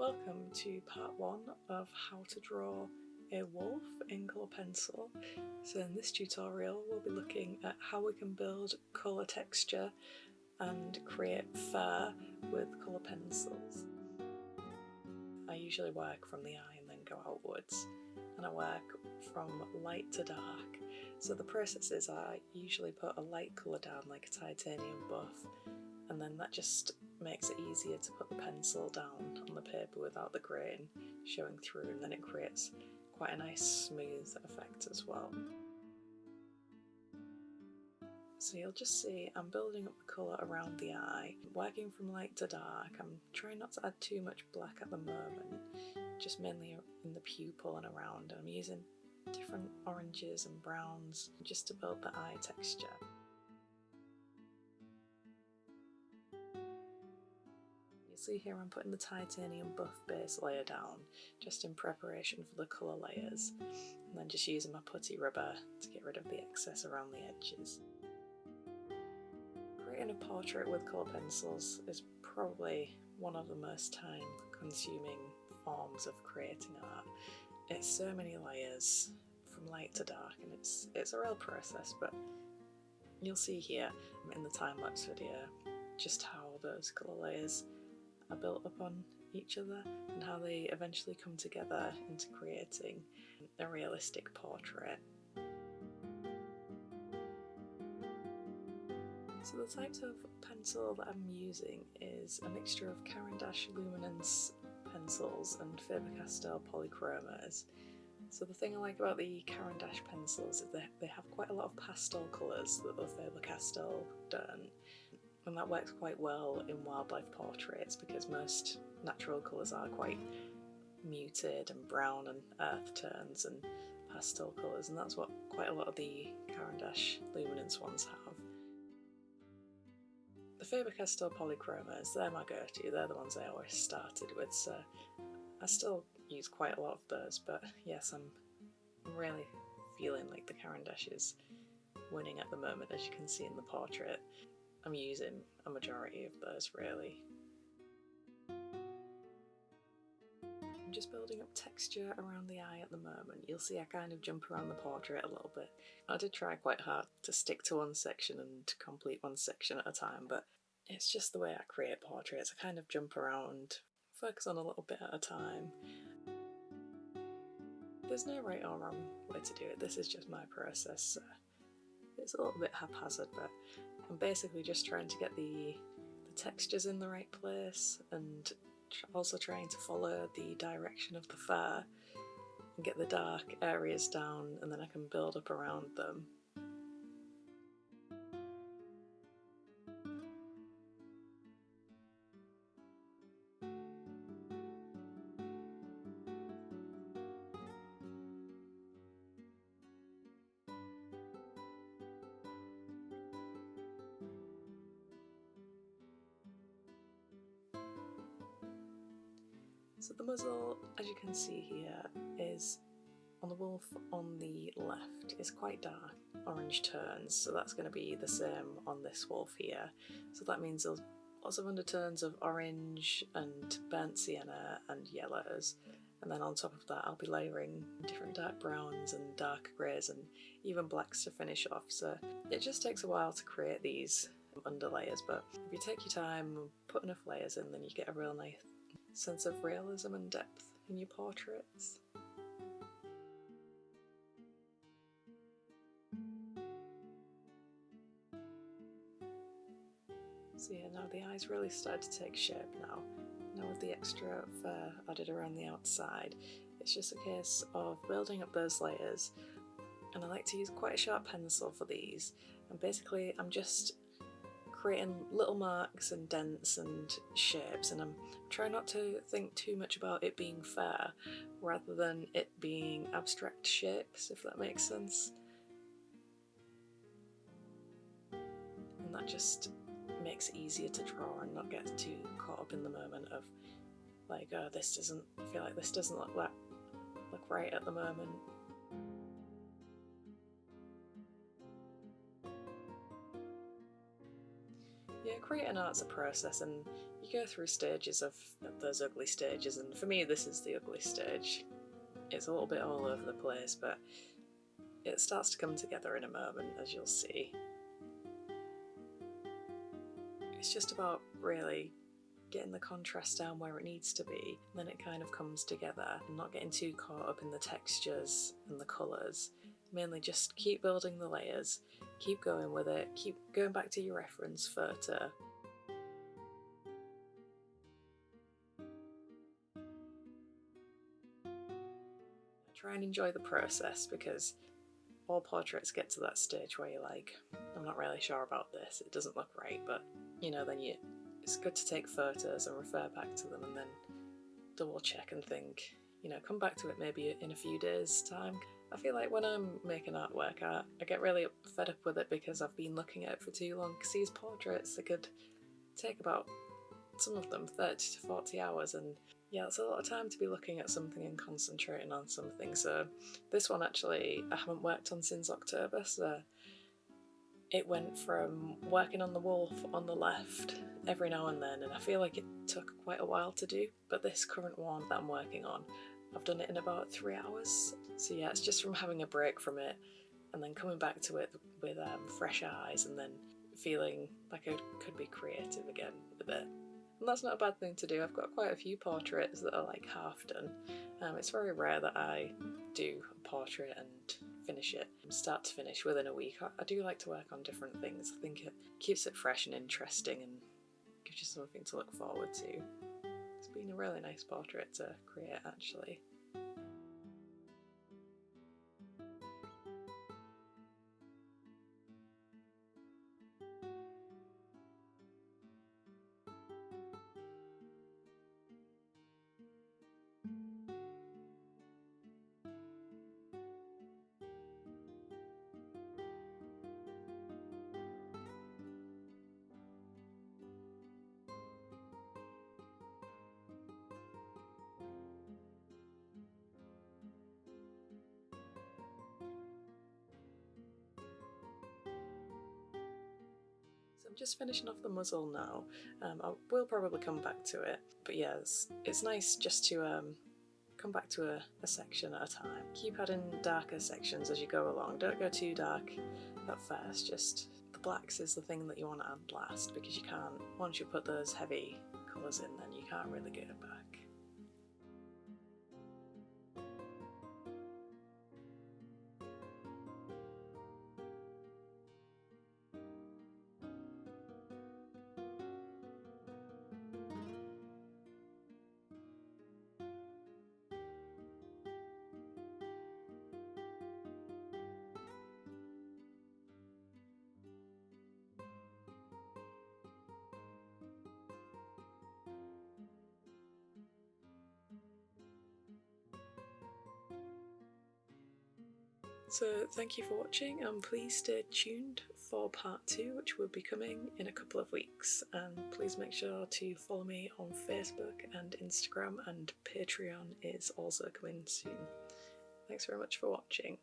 Welcome to part 1 of how to draw a wolf in colour pencil. So in this tutorial we'll be looking at how we can build colour texture and create fur with colour pencils. I usually work from the eye and then go outwards, and I work from light to dark. So the process is I usually put a light colour down like a titanium buff, and then that just makes it easier to put the pencil down on the paper without the grain showing through, and then it creates quite a nice smooth effect as well. So you'll just see I'm building up the colour around the eye, working from light to dark. I'm trying not to add too much black at the moment, just mainly in the pupil and around. I'm using different oranges and browns just to build the eye texture. See here I'm putting the titanium buff base layer down just in preparation for the colour layers, and then just using my putty rubber to get rid of the excess around the edges. Creating a portrait with colour pencils is probably one of the most time consuming forms of creating art. It's so many layers from light to dark, and it's a real process, but you'll see here in the time-lapse video just how those colour layers are built up on each other and how they eventually come together into creating a realistic portrait. So the types of pencil that I'm using is a mixture of Caran d'Ache luminance pencils and Faber-Castell polychromas. So the thing I like about the Caran d'Ache pencils is they have quite a lot of pastel colours that the Faber-Castell don't. And that works quite well in wildlife portraits because most natural colours are quite muted and brown and earth tones and pastel colours, and that's what quite a lot of the Caran d'Ache luminance ones have. The Faber-Castell polychromas, they're my go-to, they're the ones I always started with, so I still use quite a lot of those, but yes, I'm really feeling like the Caran d'Ache is winning at the moment, as you can see in the portrait. I'm using a majority of those really. I'm just building up texture around the eye at the moment. You'll see I kind of jump around the portrait a little bit. I did try quite hard to stick to one section and complete one section at a time, but it's just the way I create portraits. I kind of jump around, focus on a little bit at a time. There's no right or wrong way to do it. This is just my process. So it's a little bit haphazard, but I'm basically just trying to get the textures in the right place and also trying to follow the direction of the fur and get the dark areas down, and then I can build up around them. So the muzzle, as you can see here, is on the wolf on the left is quite dark orange tones, so that's going to be the same on this wolf here. So that means there's lots of undertones of orange and burnt sienna and yellows, and then on top of that I'll be layering different dark browns and dark greys and even blacks to finish off. So it just takes a while to create these underlayers, but if you take your time and put enough layers in, then you get a real nice sense of realism and depth in your portraits. So yeah, now the eyes really started to take shape now. Now with the extra fur added around the outside, it's just a case of building up those layers, and I like to use quite a sharp pencil for these, and basically I'm just creating little marks and dents and shapes, and I'm trying not to think too much about it being fair rather than it being abstract shapes, if that makes sense. And that just makes it easier to draw and not get too caught up in the moment of like, oh, this doesn't feel like this doesn't look right at the moment. Yeah, creating art's a process, and you go through stages of those ugly stages, and for me this is the ugly stage. It's a little bit all over the place, but it starts to come together in a moment, as you'll see. It's just about really getting the contrast down where it needs to be, then it kind of comes together, and not getting too caught up in the textures and the colours. Mainly just keep building the layers, keep going with it, keep going back to your reference photo. Try and enjoy the process, because all portraits get to that stage where you're like, I'm not really sure about this, it doesn't look right, but then it's good to take photos and refer back to them and then double check and think, come back to it maybe in a few days' time. I feel like when I'm making artwork, I get really fed up with it because I've been looking at it for too long, because these portraits, they could take about, some of them, 30 to 40 hours, and yeah, it's a lot of time to be looking at something and concentrating on something. So this one actually I haven't worked on since October, so it went from working on the wolf on the left every now and then, and I feel like it took quite a while to do, but this current one that I'm working on, I've done it in about 3 hours. So yeah, it's just from having a break from it and then coming back to it with fresh eyes, and then feeling like I could be creative again with it. And that's not a bad thing to do. I've got quite a few portraits that are like half done. It's very rare that I do a portrait and finish it from start to finish within a week. I do like to work on different things. I think it keeps it fresh and interesting and gives you something to look forward to. It's been a really nice portrait to create, actually. So I'm just finishing off the muzzle now. I will probably come back to it, but yeah, it's nice just to come back to a section at a time. Keep adding darker sections as you go along. Don't go too dark at first, just the blacks is the thing that you want to add last, because you can't, once you put those heavy colours in, then you can't really get it back. So thank you for watching, and please stay tuned for part 2, which will be coming in a couple of weeks. And please make sure to follow me on Facebook and Instagram, and Patreon is also coming soon. Thanks very much for watching.